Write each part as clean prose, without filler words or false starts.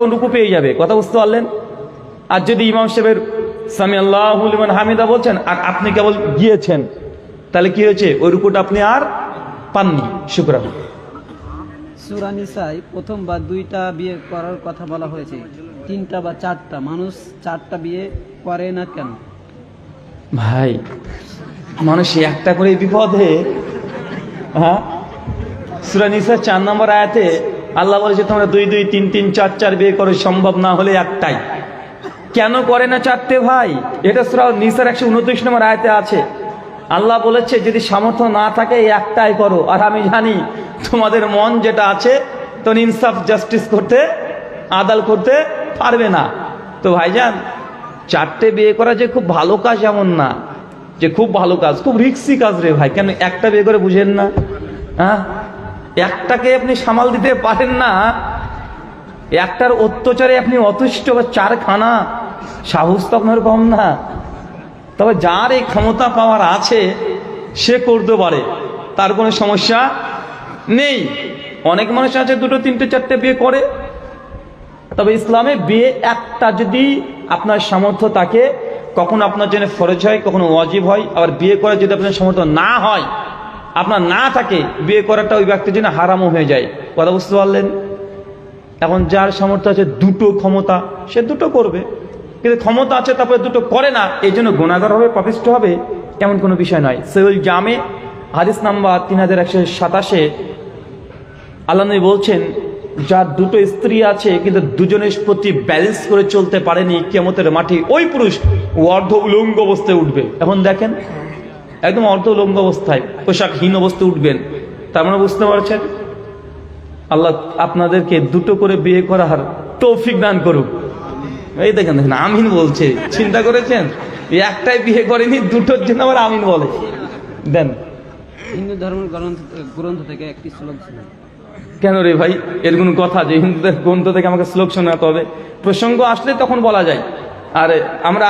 রুকু পেয়ে যাবে। কথা বুঝতে পারলেন? আর যদি ইমাম সাহেবের সামি আল্লাহু লিমান হামিদা বলছেন আর আপনি কেবল গিয়েছেন, তাহলে কি হয়েছে? ওই রুকুটা আপনি আর পাননি। শুকরান। সূরা নিসায় প্রথম বা দুইটা বিয়ে করার কথা বলা হয়েছে, তিনটা বা চারটা, মানুষ চারটা বিয়ে করে না কেন? ভাই, মানুষ একটা করে বিপদে। হ্যাঁ, সূরা নিসা 4 নম্বর আয়াতে আল্লাহ বলেছে তোমরা 2 2 3 3 4 4 বিয়ে করো, সম্ভব না হলে একটাই। কেন করে না চারটে ভাই? এটা সূরা নিসার 129 নম্বর আয়াতে আছে। আল্লাহ বলেছে যদি সামর্থ্য না থাকে একটাই করো। আর আমি জানি তোমাদের মন যেটা আছে তো ইনসাফ জাস্টিস করতে, আদাল করতে পারবে না। তো ভাইজান, চারটে বিয়ে করা যে খুব ভালো কাজ এমন না, যে খুব ভালো কাজ, খুব রিস্কি কাজ রে ভাই। কেন একটা বিয়ে করে বুঝেন না? হ্যাঁ, একটাকে আপনি সামাল দিতে পারেন না, একটার অত্যাচারে আপনি অতুষ্ট, বা চারখানা সাহস তো আপনার কম না। তবে যার এই ক্ষমতা পাওয়ার আছে সে করতে পারে, তার কোনো সমস্যা নেই। অনেক মানুষ আছে 2 3 4 বিয়ে করে। তবে ইসলামে বিয়ে একটা যদি আপনার সামর্থ্য থাকে, কখনো আপনার জন্য ফরজ হয়, কখনো ওয়াজিব হয়। আবার বিয়ে করা যদি আপনার সামর্থ্য না হয়, আপনার না থাকে, বিয়ে করাটা ওই ব্যক্তির জন্য হারামও হয়ে যায়। কথা বুঝতে পারলেন? এখন যার সামর্থ্য আছে, 2টো ক্ষমতা, সে 2টো করবে। কিন্তু ক্ষমতা আছে তারপরে 2টো করে না, এই জন্য গুনাহগার হবে, পাপিষ্ঠ হবে, এমন কোনো বিষয় নয়। সহিহ জামে হাদিস নাম্বার 3127 আল্লাহ নবী বলছেন, যার 2টো স্ত্রী আছে কিন্তু দুজনের প্রতি ব্যালেন্স করে চলতে পারেনি, কিয়ামতের মাঠে ওই পুরুষ অর্ধ উলঙ্গ অবস্থায় উঠবে। এখন দেখেন, একদম অর্ধ উলঙ্গ অবস্থায়, পোশাকহীন অবস্থায় উঠবেন। তার মানে বুঝতে পারছেন, আল্লাহ আপনাদেরকে 2টো করে বিয়ে করার তৌফিক দান করুক। এই দেখেন দেখেন, আমিন বলছে। চিন্তা করেছেন, একটাই বিয়ে করেনি, 2টোর জন্য আবার আমিন বলে। দেন। হিন্দু ধর্মের গ্রন্থ থেকে একটি শ্লোক ছিল। কেন রে ভাই, এর কোন কথা যে হিন্দুদের গ্রন্থ থেকে আমাকে শ্লোক শোনাতে হবে? প্রসঙ্গ আসলে তখন বলা যায়। আর আমরা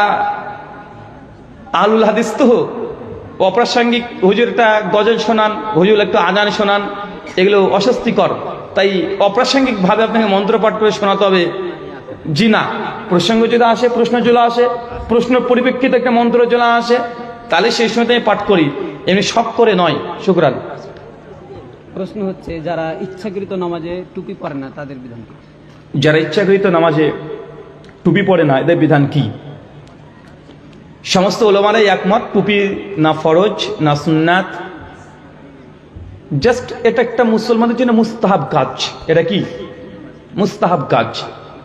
আলুল হাদিস তো, অপ্রাসঙ্গিক হুজুর একটা গজল শোনান, হুজুর একটু আজান শোনান, এগুলো অস্বস্তিকর। তাই অপ্রাসঙ্গিক ভাবে আপনাকে মন্ত্রপাঠ করে শোনাতে হবে? জি না। প্রসঙ্গ যদি আসে, প্রশ্ন চলে আসে, প্রশ্ন পরিপ্রেক্ষিতে একটা মন্ত্র চলে আসে, তাহলে সেই সময় আমি পাঠ করি, এমনি শখ করে নয়। শুকরান। প্রশ্ন হচ্ছে, যারা ইচ্ছাকৃত নামাজে টুপি পরে না তাদের বিধান কি? যারা ইচ্ছাকৃত নামাজে টুপি পরে না, এদের বিধান কি? সমস্ত উলামারাই একমত, টুপি না ফরজ না সুন্নাত, জাস্ট এটা একটা মুসলমানের জন্য মুস্তাহাব কাজ। এটা কি? মুস্তাহাব কাজ।